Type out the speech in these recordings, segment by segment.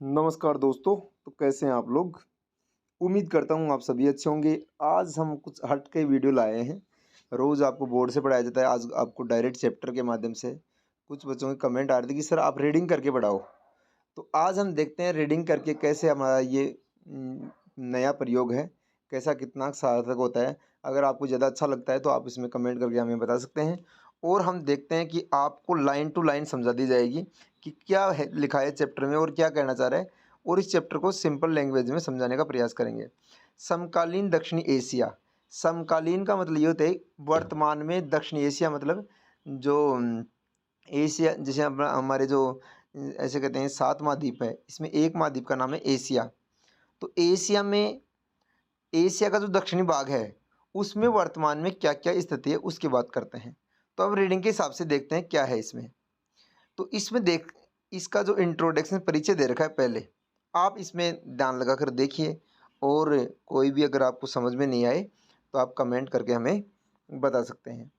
नमस्कार दोस्तों। तो कैसे हैं आप लोग? उम्मीद करता हूँ आप सभी अच्छे होंगे। आज हम कुछ हट के वीडियो लाए हैं। रोज़ आपको बोर्ड से पढ़ाया जाता है, आज आपको डायरेक्ट चैप्टर के माध्यम से। कुछ बच्चों के कमेंट आ रहे थे कि सर आप रीडिंग करके पढ़ाओ। तो आज हम देखते हैं रीडिंग करके कैसे हमारा ये नया प्रयोग है, कैसा कितना सार्थक होता है। अगर आपको ज़्यादा अच्छा लगता है तो आप इसमें कमेंट करके हमें बता सकते हैं। और हम देखते हैं कि आपको लाइन टू लाइन समझा दी जाएगी कि क्या है लिखा है चैप्टर में और क्या कहना चाह रहा है, और इस चैप्टर को सिंपल लैंग्वेज में समझाने का प्रयास करेंगे। समकालीन दक्षिणी एशिया। समकालीन का मतलब ये होता है वर्तमान में, दक्षिणी एशिया मतलब जो एशिया, जैसे हमारे जो ऐसे कहते हैं 7 महाद्वीप है, इसमें एक महाद्वीप का नाम है एशिया। तो एशिया में, एशिया का जो दक्षिणी भाग है उसमें वर्तमान में क्या क्या स्थिति है उसकी बात करते हैं। तो अब रीडिंग के हिसाब से देखते हैं क्या है इसमें। तो इसमें देख, इसका जो इंट्रोडक्शन परिचय दे रखा है पहले, आप इसमें ध्यान लगा कर देखिए। और कोई भी अगर आपको समझ में नहीं आए तो आप कमेंट करके हमें बता सकते हैं।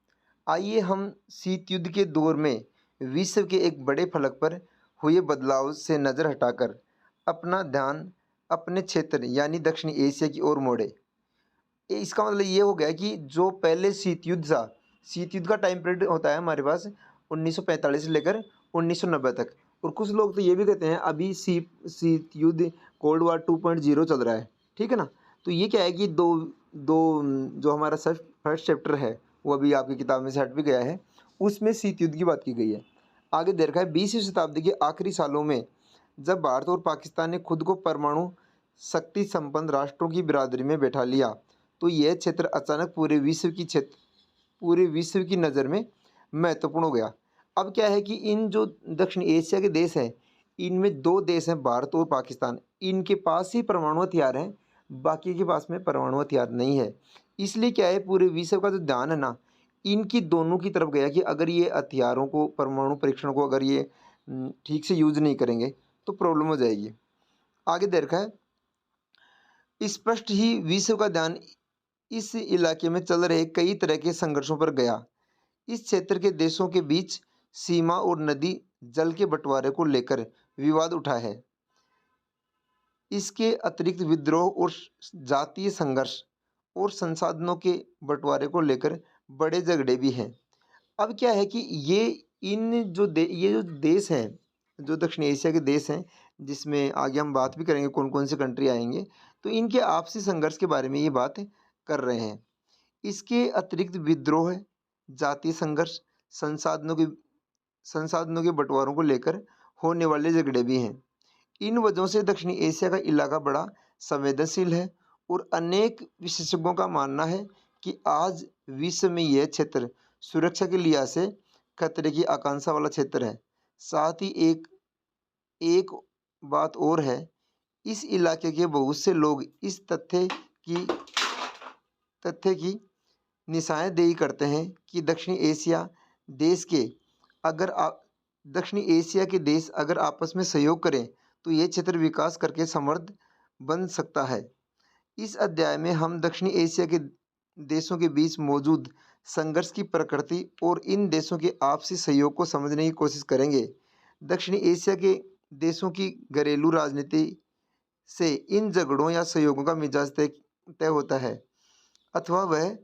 आइए हम शीत युद्ध के दौर में विश्व के एक बड़े फलक पर हुए बदलाव से नज़र हटाकर अपना ध्यान अपने क्षेत्र यानी दक्षिणी एशिया की ओर मोड़े। इसका मतलब ये हो गया कि जो पहले शीत युद्ध था, शीत युद्ध का टाइम पीरियड होता है हमारे पास 1945 से लेकर 1990 तक। और कुछ लोग तो ये भी कहते हैं अभी शीत युद्ध कोल्ड वार 2.0 चल रहा है, ठीक है ना। तो ये क्या है कि दो दो जो हमारा फर्स्ट चैप्टर है वो अभी आपकी किताब में से हट भी गया है, उसमें शीत युद्ध की बात की गई है। आगे दे रखा है 20वीं शताब्दी के आखिरी सालों में जब भारत और पाकिस्तान ने खुद को परमाणु शक्ति संपन्न राष्ट्रों की बिरादरी में बैठा लिया, तो यह क्षेत्र अचानक पूरे विश्व की नज़र में महत्वपूर्ण हो गया। अब क्या है कि इन जो दक्षिण एशिया के देश हैं, इनमें दो देश हैं भारत और पाकिस्तान, इनके पास ही परमाणु हथियार हैं, बाकी के पास में परमाणु हथियार नहीं है। इसलिए क्या है, पूरे विश्व का जो ध्यान है ना, इनकी दोनों की तरफ गया कि अगर ये हथियारों को, परमाणु परीक्षण को अगर ये ठीक से यूज नहीं करेंगे तो प्रॉब्लम हो जाएगी। आगे दे रखा है स्पष्ट ही विश्व का ध्यान इस इलाके में चल रहे कई तरह के संघर्षों पर गया। इस क्षेत्र के देशों के बीच सीमा और नदी जल के बंटवारे को लेकर विवाद उठा है। इसके अतिरिक्त विद्रोह और जातीय संघर्ष और संसाधनों के बंटवारे को लेकर बड़े झगड़े भी हैं। अब क्या है कि ये जो देश हैं, जो दक्षिण एशिया के देश हैं, जिसमें आगे हम बात भी करेंगे कौन कौन सी कंट्री आएंगे, तो इनके आपसी संघर्ष के बारे में ये बात कर रहे हैं। इसके अतिरिक्त विद्रोह, जातीय संघर्ष, संसाधनों के संसाधनों के बंटवारों को लेकर होने वाले झगड़े भी हैं। इन वजहों से दक्षिणी एशिया का इलाका बड़ा संवेदनशील है और अनेक विशेषज्ञों का मानना है कि आज विश्व में यह क्षेत्र सुरक्षा के लिहाज से खतरे की आकांक्षा वाला क्षेत्र है। साथ ही एक एक बात और है, इस इलाके के बहुत से लोग इस तथ्य की निशानदेही करते हैं कि देश के अगर आप दक्षिणी एशिया के देश अगर आपस में सहयोग करें तो ये क्षेत्र विकास करके समृद्ध बन सकता है। इस अध्याय में हम दक्षिणी एशिया के देशों के बीच मौजूद संघर्ष की प्रकृति और इन देशों के आपसी सहयोग को समझने की कोशिश करेंगे। दक्षिणी एशिया के देशों की घरेलू राजनीति से इन झगड़ों या सहयोगों का मिजाज तय होता है अथवा वह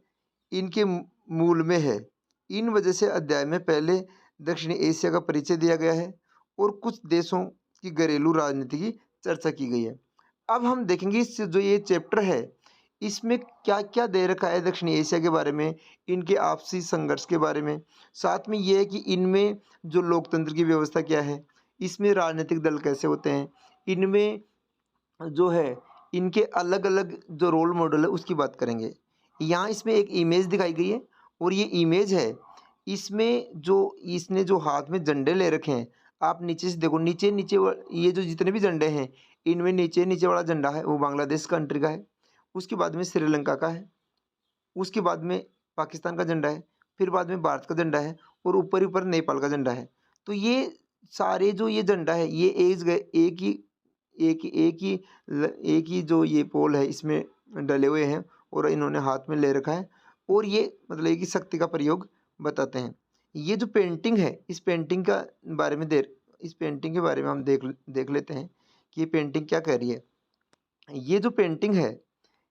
इनके मूल में है। इन वजह से अध्याय में पहले दक्षिणी एशिया का परिचय दिया गया है और कुछ देशों की घरेलू राजनीति की चर्चा की गई है। अब हम देखेंगे इस जो ये चैप्टर है, इसमें क्या क्या दे रखा है दक्षिणी एशिया के बारे में, इनके आपसी संघर्ष के बारे में। साथ में ये है कि इनमें जो लोकतंत्र की व्यवस्था क्या है, इसमें राजनीतिक दल कैसे होते हैं, इनमें जो है इनके अलग अलग जो रोल मॉडल है उसकी बात करेंगे। यहाँ इसमें एक इमेज दिखाई गई है और ये इमेज है, इसमें जो इसने जो हाथ में झंडे ले रखे हैं, आप नीचे से देखो, नीचे नीचे ये जो जितने भी झंडे हैं, इनमें नीचे नीचे वाला झंडा है वो बांग्लादेश कंट्री का है, उसके बाद में श्रीलंका का है, उसके बाद में पाकिस्तान का झंडा है, फिर बाद में भारत का झंडा है और ऊपर ही ऊपर नेपाल का झंडा है। तो ये सारे जो ये झंडा है ये एक ही जो ये पोल है इसमें डले हुए हैं और इन्होंने हाथ में ले रखा है, और ये मतलब एक ही शक्ति का प्रयोग बताते हैं। ये जो पेंटिंग है, इस पेंटिंग के बारे में हम देख लेते हैं कि ये पेंटिंग क्या कह रही है। ये जो पेंटिंग है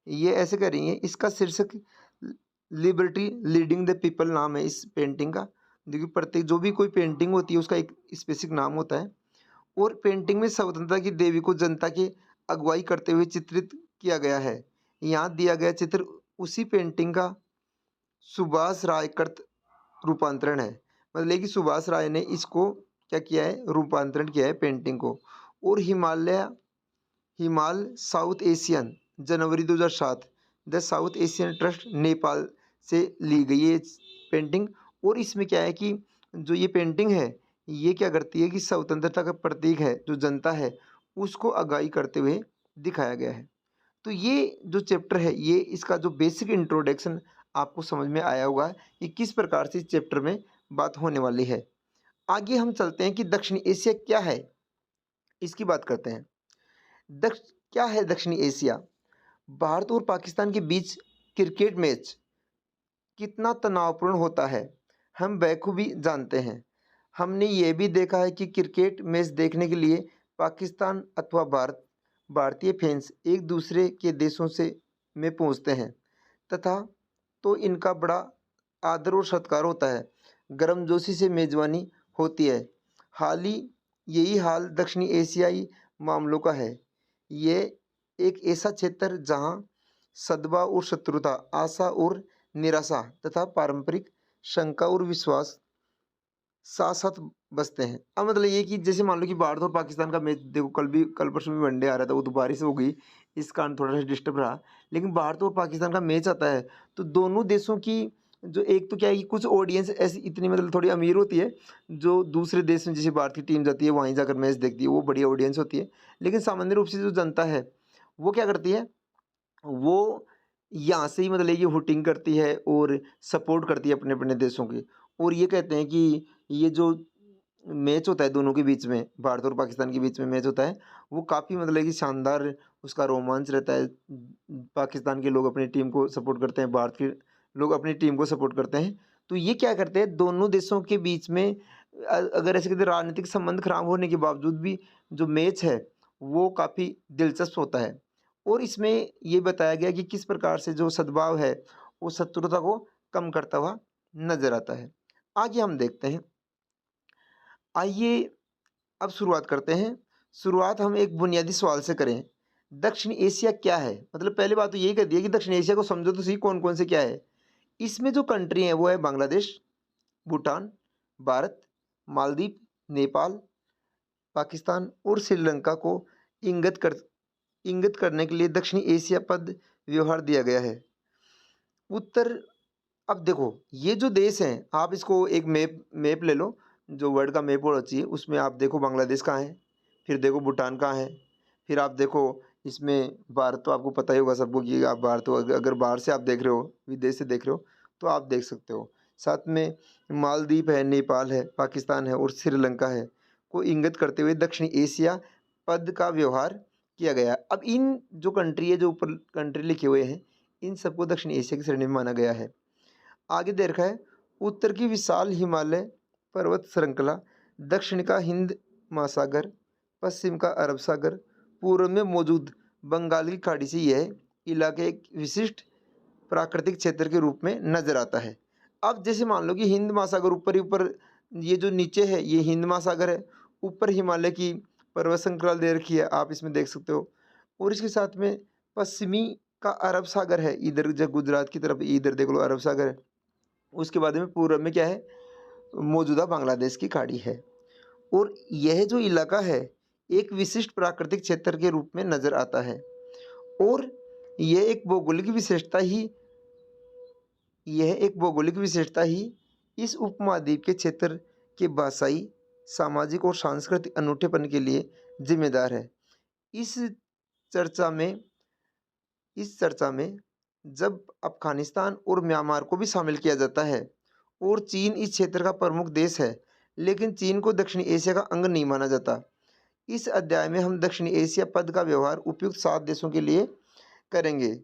ये ऐसे कह रही है, इसका शीर्षक लिबर्टी लीडिंग द पीपल नाम है इस पेंटिंग का। देखिए प्रत्येक जो भी कोई पेंटिंग होती है उसका एक स्पेसिफिक नाम होता है। और पेंटिंग में स्वतंत्रता की देवी को जनता की अगुवाई करते हुए चित्रित किया गया है। यहाँ दिया गया चित्र उसी पेंटिंग का सुभाष राय कृत रूपांतरण है। मतलब कि सुभाष राय ने इसको क्या किया है, रूपांतरण किया है पेंटिंग को। और हिमाल south Asian January 2007 the south Asian trust Nepal से ली गई है पेंटिंग। और इसमें क्या है कि जो ये पेंटिंग है ये क्या करती है कि स्वतंत्रता का प्रतीक है, जो जनता है उसको आगाही करते हुए दिखाया गया है। तो ये जो चैप्टर है ये इसका जो बेसिक इंट्रोडक्शन आपको समझ में आया होगा कि किस प्रकार से इस चैप्टर में बात होने वाली है। आगे हम चलते हैं कि दक्षिण एशिया क्या है, इसकी बात करते हैं। क्या है दक्षिणी एशिया? भारत और पाकिस्तान के बीच क्रिकेट मैच कितना तनावपूर्ण होता है हम बखूबी जानते हैं। हमने ये भी देखा है कि क्रिकेट मैच देखने के लिए पाकिस्तान अथवा भारतीय फैंस एक दूसरे के देशों से में पहुंचते हैं तथा तो इनका बड़ा आदर और सत्कार होता है, गर्मजोशी से मेज़बानी होती है। यही हाल दक्षिणी एशियाई मामलों का है। ये एक ऐसा क्षेत्र जहां सद्भाव और शत्रुता, आशा और निराशा तथा पारंपरिक शंका और विश्वास साथ साथ बसते हैं। अब मतलब ये कि जैसे मान लो कि भारत और पाकिस्तान का मैच देखो, कल परसों भी वनडे आ रहा था, वो तो बारिश हो गई इस कारण थोड़ा सा डिस्टर्ब रहा। लेकिन भारत और पाकिस्तान का मैच आता है तो दोनों देशों की जो एक तो क्या है कि कुछ ऑडियंस ऐसी इतनी मतलब थोड़ी अमीर होती है, जो दूसरे देश में जैसे भारत की टीम जाती है वहीं जाकर मैच देखती है, वो बढ़िया ऑडियंस होती है। लेकिन सामान्य रूप से जो जनता है वो क्या करती है, वो यहाँ से ही मतलब ये हुटिंग करती है और सपोर्ट करती है अपने अपने देशों की। और ये कहते हैं कि ये जो मैच होता है दोनों के बीच में, भारत और पाकिस्तान के बीच में मैच होता है, वो काफ़ी मतलब कि शानदार उसका रोमांच रहता है। पाकिस्तान के लोग अपनी टीम को सपोर्ट करते हैं, भारत के लोग अपनी टीम को सपोर्ट करते हैं। तो ये क्या करते हैं दोनों देशों के बीच में अगर ऐसे कहते राजनीतिक संबंध खराब होने के बावजूद भी जो मैच है वो काफ़ी दिलचस्प होता है। और इसमें ये बताया गया कि किस प्रकार से जो सद्भाव है वो शत्रुता को कम करता हुआ नजर आता है। आगे हम देखते हैं। आइए अब शुरुआत करते हैं। शुरुआत हम एक बुनियादी सवाल से करें। दक्षिण एशिया क्या है? मतलब पहली बात तो यही कर दिया कि दक्षिण एशिया को समझो तो सही कौन कौन से क्या है। इसमें जो कंट्री है वो है बांग्लादेश, भूटान, भारत, मालदीव, नेपाल, पाकिस्तान और श्रीलंका को इंगित करने के लिए दक्षिणी एशिया पद व्यवहार दिया गया है। उत्तर अब देखो ये जो देश हैं आप इसको एक मैप ले लो, जो वर्ल्ड का मैप होना चाहिए उसमें आप देखो बांग्लादेश कहाँ है, फिर देखो भूटान कहाँ है, फिर आप देखो इसमें भारत तो आपको पता ही होगा सबको कि आप भारत तो अगर बाहर से आप देख रहे हो, विदेश से देख रहे हो तो आप देख सकते हो। साथ में मालदीव है, नेपाल है, पाकिस्तान है और श्रीलंका है को इंगित करते हुए दक्षिणी एशिया पद का व्यवहार किया गया। अब इन जो कंट्री है, जो ऊपर कंट्री लिखे हुए हैं, इन सबको दक्षिण एशिया की श्रेणी में माना गया है। आगे दे रखा है उत्तर की विशाल हिमालय पर्वत श्रृंखला, दक्षिण का हिंद महासागर, पश्चिम का अरब सागर, पूर्व में मौजूद बंगाल की खाड़ी से यह इलाका एक विशिष्ट प्राकृतिक क्षेत्र के रूप में नजर आता है। अब जैसे मान लो कि हिंद महासागर ऊपर ही ऊपर, ये जो नीचे है ये हिंद महासागर है, ऊपर हिमालय की पर्वत श्रृंखला दे रखी है, आप इसमें देख सकते हो। और इसके साथ में पश्चिमी का अरब सागर है, इधर जब गुजरात की तरफ इधर देख लो अरब सागर है। उसके बाद में पूर्व में क्या है, मौजूदा बांग्लादेश की खाड़ी है। और यह जो इलाका है एक विशिष्ट प्राकृतिक क्षेत्र के रूप में नजर आता है। और यह एक भौगोलिक विशेषता ही इस उपमहाद्वीप के क्षेत्र के भाषाई, सामाजिक और सांस्कृतिक अनूठेपन के लिए जिम्मेदार है। इस चर्चा में जब अफगानिस्तान और म्यांमार को भी शामिल किया जाता है और चीन इस क्षेत्र का प्रमुख देश है, लेकिन चीन को दक्षिण एशिया का अंग नहीं माना जाता। इस अध्याय में हम दक्षिण एशिया पद का व्यवहार उपयुक्त 7 देशों के लिए करेंगे।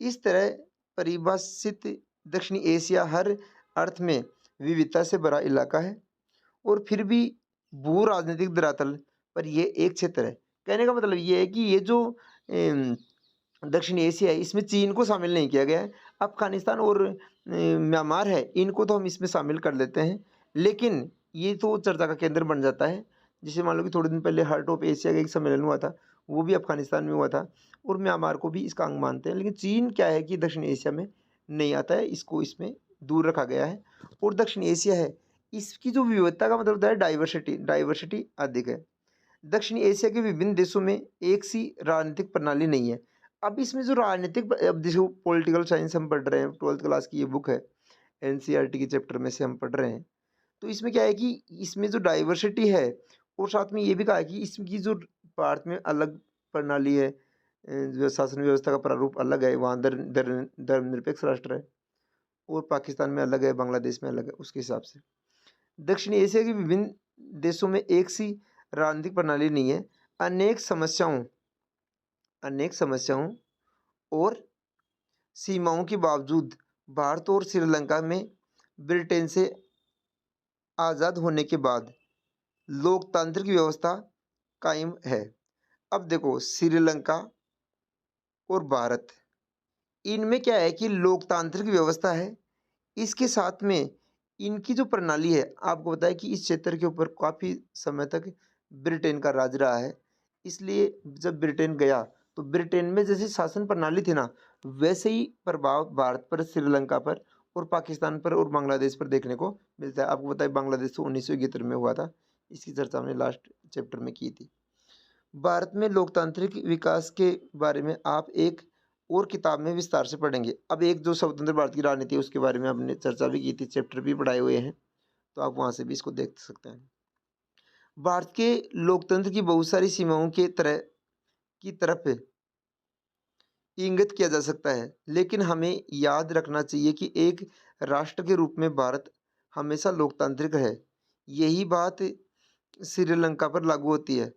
इस तरह परिभाषित दक्षिण एशिया हर अर्थ में विविधता से भरा इलाका है और फिर भी भू राजनीतिक धरातल पर यह एक क्षेत्र है कहने का मतलब ये है कि ये जो दक्षिण एशिया है इसमें चीन को शामिल नहीं किया गया है। अफ़गानिस्तान और म्यांमार है इनको तो हम इसमें शामिल कर लेते हैं, लेकिन ये तो चर्चा का केंद्र बन जाता है। जैसे मान लो कि थोड़े दिन पहले हार्ट ऑफ एशिया का एक सम्मेलन हुआ था, वो भी अफ़गानिस्तान में हुआ था और म्यांमार को भी इसका अंग मानते हैं। लेकिन चीन क्या है कि दक्षिण एशिया में नहीं आता है, इसको इसमें दूर रखा गया है। और दक्षिण एशिया है, इसकी जो विविधता का मतलब होता है डाइवर्सिटी, डाइवर्सिटी अधिक है। दक्षिण एशिया के विभिन्न देशों में एक सी राजनीतिक प्रणाली नहीं है। अब इसमें जो राजनीतिक अब देखो पॉलिटिकल साइंस हम पढ़ रहे हैं, 12th क्लास की ये बुक है, एनसीईआरटी के चैप्टर में से हम पढ़ रहे हैं। तो इसमें क्या है कि इसमें जो डाइवर्सिटी है और साथ में ये भी कहा है कि इसकी जो भारत में अलग प्रणाली है, जो शासन व्यवस्था का प्रारूप अलग है, वहाँ धर्मनिरपेक्ष राष्ट्र है, और पाकिस्तान में अलग है, बांग्लादेश में अलग है, उसके हिसाब से दक्षिण एशिया के विभिन्न देशों में एक सी राजनीतिक प्रणाली नहीं है। अनेक समस्याओं और सीमाओं के बावजूद भारत और श्रीलंका में ब्रिटेन से आज़ाद होने के बाद लोकतांत्रिक व्यवस्था कायम है। अब देखो श्रीलंका और भारत, इनमें क्या है कि लोकतांत्रिक व्यवस्था है, इसके साथ में इनकी जो प्रणाली है, आपको पता है कि इस क्षेत्र के ऊपर काफ़ी समय तक ब्रिटेन का राज रहा है। इसलिए जब ब्रिटेन गया तो ब्रिटेन में जैसे शासन प्रणाली थी ना, वैसे ही प्रभाव भारत पर, श्रीलंका पर और पाकिस्तान पर और बांग्लादेश पर देखने को मिलता है। आपको पता है बांग्लादेश तो 1971 में हुआ था, इसकी चर्चा हमने लास्ट चैप्टर में की थी। भारत में लोकतांत्रिक विकास के बारे में आप एक और किताब में विस्तार से पढ़ेंगे। अब एक जो स्वतंत्र भारत की राजनीति है उसके बारे में हमने चर्चा भी की थी, चैप्टर भी पढ़ाए हुए हैं, तो आप वहाँ से भी इसको देख सकते हैं। भारत के लोकतंत्र की बहुत सारी सीमाओं के तरफ इंगित किया जा सकता है, लेकिन हमें याद रखना चाहिए कि एक राष्ट्र के रूप में भारत हमेशा लोकतांत्रिक है। यही बात श्रीलंका पर लागू होती है।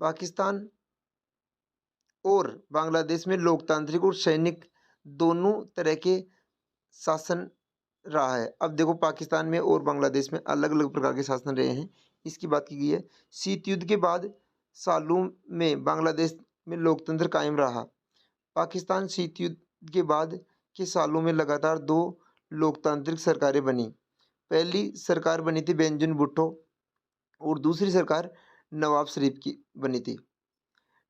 पाकिस्तान और बांग्लादेश में लोकतांत्रिक और सैनिक दोनों तरह के शासन रहा है। अब देखो पाकिस्तान में और बांग्लादेश में अलग अलग प्रकार के शासन रहे हैं, इसकी बात की गई है। शीत युद्ध के बाद सालों में बांग्लादेश में लोकतंत्र कायम रहा। पाकिस्तान शीत युद्ध के बाद के सालों में लगातार दो लोकतांत्रिक सरकारें बनी। पहली सरकार बनी थी बेंजामिन भुट्टो और दूसरी सरकार नवाब शरीफ की बनी थी।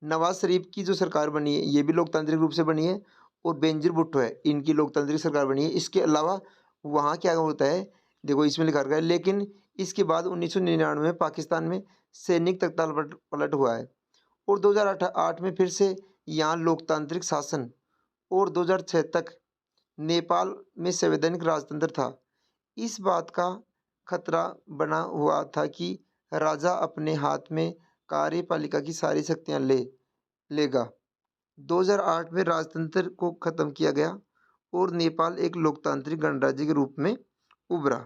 नवाज शरीफ की जो सरकार बनी है ये भी लोकतांत्रिक रूप से बनी है, और बेनजीर भुट्टो है इनकी लोकतांत्रिक सरकार बनी है। इसके अलावा वहाँ क्या होता है, देखो इसमें लिखा गया है, लेकिन इसके बाद 1999 में पाकिस्तान में सैनिक तख्ता पलट हुआ है और 2008 में फिर से यहाँ लोकतांत्रिक शासन, और 2006 तक नेपाल में संवैधानिक राजतंत्र था। इस बात का खतरा बना हुआ था कि राजा अपने हाथ में कार्यपालिका की सारी शक्तियाँ लेगा। 2008 में राजतंत्र को खत्म किया गया और नेपाल एक लोकतांत्रिक गणराज्य के रूप में उभरा।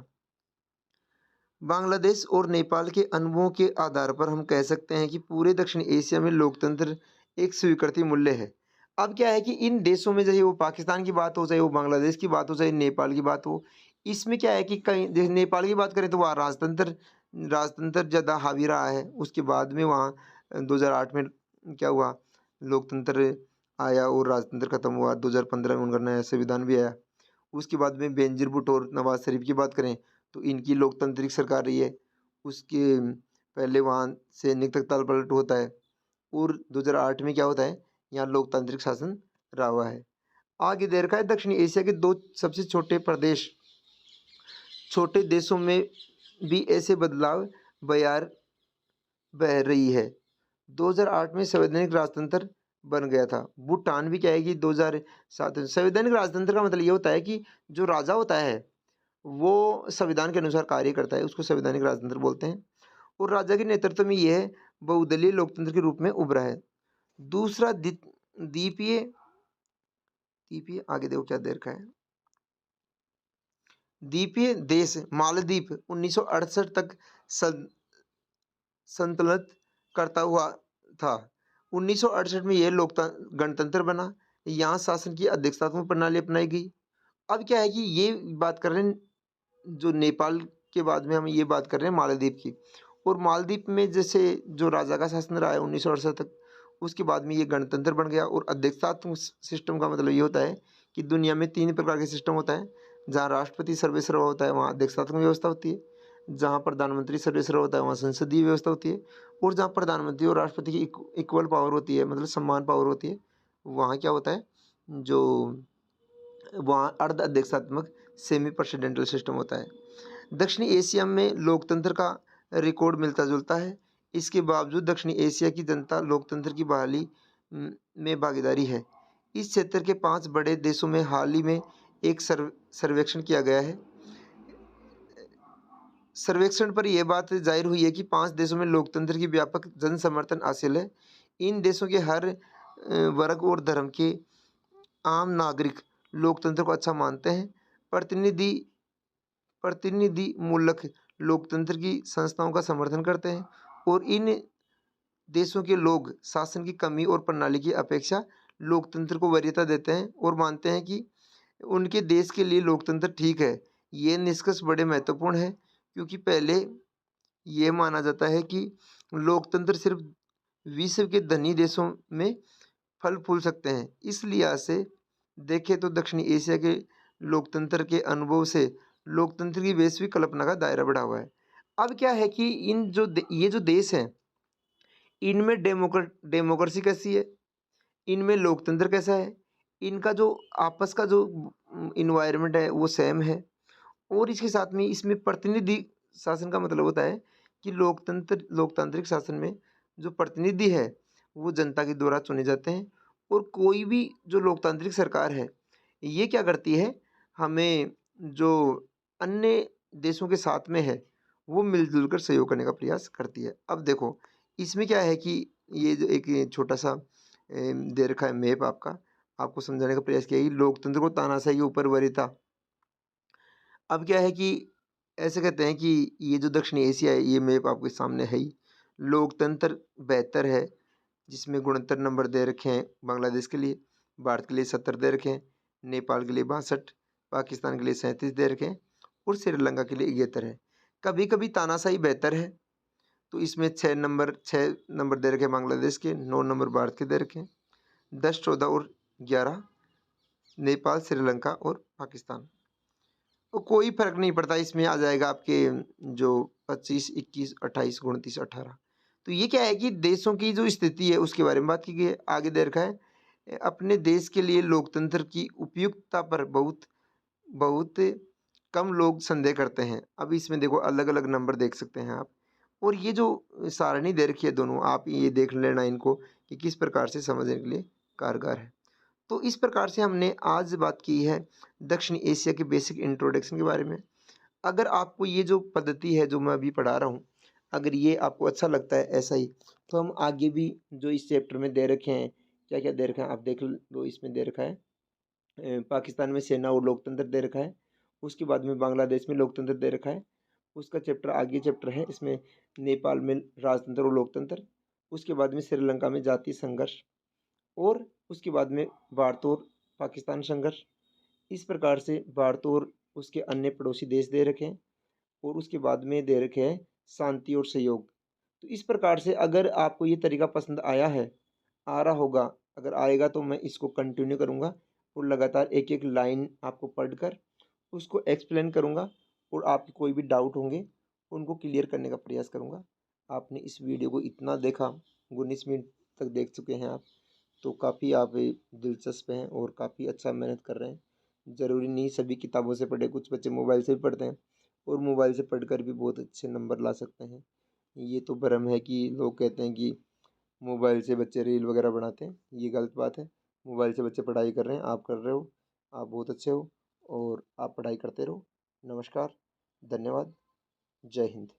बांग्लादेश और नेपाल के अनुभवों के आधार पर हम कह सकते हैं कि पूरे दक्षिण एशिया में लोकतंत्र एक स्वीकृति मूल्य है। अब क्या है कि इन देशों में, चाहे वो पाकिस्तान की बात हो, चाहे वो बांग्लादेश की बात हो, चाहे नेपाल की बात हो, इसमें क्या है कि कहीं जैसे नेपाल की बात करें तो वहाँ राजतंत्र राजतंत्र ज़्यादा हावी रहा है। उसके बाद में वहाँ 2008 में क्या हुआ, लोकतंत्र आया और राजतंत्र खत्म हुआ। 2015 में उनका नया संविधान भी आया। उसके बाद में बेनजीर भुट्टो और नवाज शरीफ की बात करें तो इनकी लोकतांत्रिक सरकार रही है। उसके पहले वहाँ सैनिक तख्ता पलट होता है और 2008 में क्या होता है, यहाँ लोकतांत्रिक शासन रहा हुआ है। आगे दे रखा है दक्षिण एशिया के दो सबसे छोटे देशों में भी ऐसे बदलाव बयार बह रही है। 2008 में संवैधानिक राजतंत्र बन गया था। भूटान भी क्या है कि 2007 में संवैधानिक राजतंत्र का मतलब ये होता है कि जो राजा होता है वो संविधान के अनुसार कार्य करता है, उसको संवैधानिक राजतंत्र बोलते हैं। और राजा के नेतृत्व में यह बहुदलीय लोकतंत्र के रूप में उभरा है। दूसरा द्वीपीय द्वीपीय आगे देखो क्या दे रखा है, द्वीपीय देश मालदीव 1968 तक संतुलित करता हुआ था। 1968 में यह गणतंत्र बना। यहाँ शासन की अध्यक्षतात्मक प्रणाली अपनाई गई। अब क्या है कि ये बात कर रहे हैं जो नेपाल के बाद में हम ये बात कर रहे हैं मालदीव की। और मालदीव में जैसे जो राजा का शासन रहा है 1968 तक, उसके बाद में ये गणतंत्र बन गया। और अध्यक्षात्मक सिस्टम का मतलब ये होता है कि दुनिया में 3 प्रकार के सिस्टम होता है। जहाँ राष्ट्रपति सर्वेसर्वा होता है वहाँ अध्यक्षात्मक व्यवस्था होती है, जहाँ प्रधानमंत्री सर्वेसर्वा होता है वहाँ संसदीय व्यवस्था होती है, और जहाँ प्रधानमंत्री और राष्ट्रपति की इक्वल पावर होती है, मतलब समान पावर होती है, वहाँ क्या होता है, जो वहाँ अर्ध अध्यक्षात्मक सेमी प्रेसिडेंटल सिस्टम होता है। दक्षिणी एशिया में लोकतंत्र का रिकॉर्ड मिलता जुलता है। इसके बावजूद दक्षिणी एशिया की जनता लोकतंत्र की बहाली में भागीदारी है। इस क्षेत्र के 5 बड़े देशों में हाल ही में एक सर्वेक्षण किया गया है। सर्वेक्षण पर यह बात जाहिर हुई है कि 5 देशों में लोकतंत्र की व्यापक जन समर्थन हासिल है। इन देशों के हर वर्ग और धर्म के आम नागरिक लोकतंत्र को अच्छा मानते हैं। प्रतिनिधि मूलक लोकतंत्र की संस्थाओं का समर्थन करते हैं, और इन देशों के लोग शासन की कमी और प्रणाली की अपेक्षा लोकतंत्र को वरीयता देते हैं और मानते हैं कि उनके देश के लिए लोकतंत्र ठीक है। ये निष्कर्ष बड़े महत्वपूर्ण है, क्योंकि पहले ये माना जाता है कि लोकतंत्र सिर्फ विश्व के धनी देशों में फल फूल सकते हैं। इस लिहाज से देखें तो दक्षिणी एशिया के लोकतंत्र के अनुभव से लोकतंत्र की वैश्विक कल्पना का दायरा बढ़ा हुआ है। अब क्या है कि ये जो देश हैं, इनमें डेमोक्रेसी कैसी है, इनमें लोकतंत्र कैसा है, इनका जो आपस का जो इन्वायरमेंट है वो सेम है। और इसके साथ में इसमें प्रतिनिधि शासन का मतलब होता है कि लोकतांत्रिक शासन में जो प्रतिनिधि है वो जनता के द्वारा चुने जाते हैं। और कोई भी जो लोकतांत्रिक सरकार है ये क्या करती है, हमें जो अन्य देशों के साथ में है वो मिलजुल कर सहयोग करने का प्रयास करती है। अब देखो इसमें क्या है कि ये जो एक छोटा सा दे रखा है मैप आपको समझाने का प्रयास किया कि लोकतंत्र को तानाशाही के ऊपर वरीयता। अब क्या है कि ऐसे कहते हैं कि ये जो दक्षिणी एशिया है, ये मैप आपके सामने है ही, लोकतंत्र बेहतर है, जिसमें गुणोत्तर नंबर दे रखे हैं बांग्लादेश के लिए, भारत के लिए 70 दे रखे हैं, नेपाल के लिए 62, पाकिस्तान के लिए 37 दे रखे हैं, और श्रीलंका के लिए 71 है। कभी कभी तानाशाही बेहतर है, तो इसमें 6 नंबर दे रखे हैं बांग्लादेश के, 9 नंबर भारत के दे रखे हैं, 10, 14 और 11 नेपाल, श्रीलंका और पाकिस्तान। तो कोई फर्क नहीं पड़ता, इसमें आ जाएगा आपके जो 25, 21, 28, 29, 18। तो ये क्या है कि देशों की जो स्थिति है उसके बारे में बात की गई है। आगे दे रखा है अपने देश के लिए लोकतंत्र की उपयुक्तता पर बहुत बहुत कम लोग संदेह करते हैं। अब इसमें देखो अलग अलग नंबर देख सकते हैं आप, और ये जो सारणी दे रखी है दोनों, आप ये देख लेना इनको कि किस प्रकार से समझने के लिए कारगर है। तो इस प्रकार से हमने आज बात की है दक्षिण एशिया के बेसिक इंट्रोडक्शन के बारे में। अगर आपको ये जो पद्धति है जो मैं अभी पढ़ा रहा हूँ, अगर ये आपको अच्छा लगता है ऐसा ही, तो हम आगे भी जो इस चैप्टर में दे रखे हैं, क्या क्या दे रखा है आप देख लो। इसमें दे रखा है पाकिस्तान में सेना और लोकतंत्र दे रखा है, उसके बाद में बांग्लादेश में लोकतंत्र दे रखा है, उसका चैप्टर आगे चैप्टर है इसमें नेपाल में राजतंत्र और लोकतंत्र, उसके बाद में श्रीलंका में जातीय संघर्ष, और उसके बाद में भारत और पाकिस्तान संघर्ष। इस प्रकार से भारत और उसके अन्य पड़ोसी देश दे रखे हैं, और उसके बाद में दे रखे हैं शांति और सहयोग। तो इस प्रकार से अगर आपको ये तरीका पसंद आया है, आ रहा होगा, अगर आएगा तो मैं इसको कंटिन्यू करूँगा और लगातार एक एक लाइन आपको पढ़कर उसको एक्सप्लेन करूँगा, और आपके कोई भी डाउट होंगे उनको क्लियर करने का प्रयास करूँगा। आपने इस वीडियो को इतना देखा, 19 मिनट तक देख चुके हैं आप, तो काफ़ी आप दिलचस्प हैं और काफ़ी अच्छा मेहनत कर रहे हैं। ज़रूरी नहीं सभी किताबों से पढ़े, कुछ बच्चे मोबाइल से भी पढ़ते हैं और मोबाइल से पढ़कर भी बहुत अच्छे नंबर ला सकते हैं। ये तो भ्रम है कि लोग कहते हैं कि मोबाइल से बच्चे रील वगैरह बनाते हैं, ये गलत बात है। मोबाइल से बच्चे पढ़ाई कर रहे हैं, आप कर रहे हो, आप बहुत अच्छे हो, और आप पढ़ाई करते रहो। नमस्कार, धन्यवाद, जय हिंद।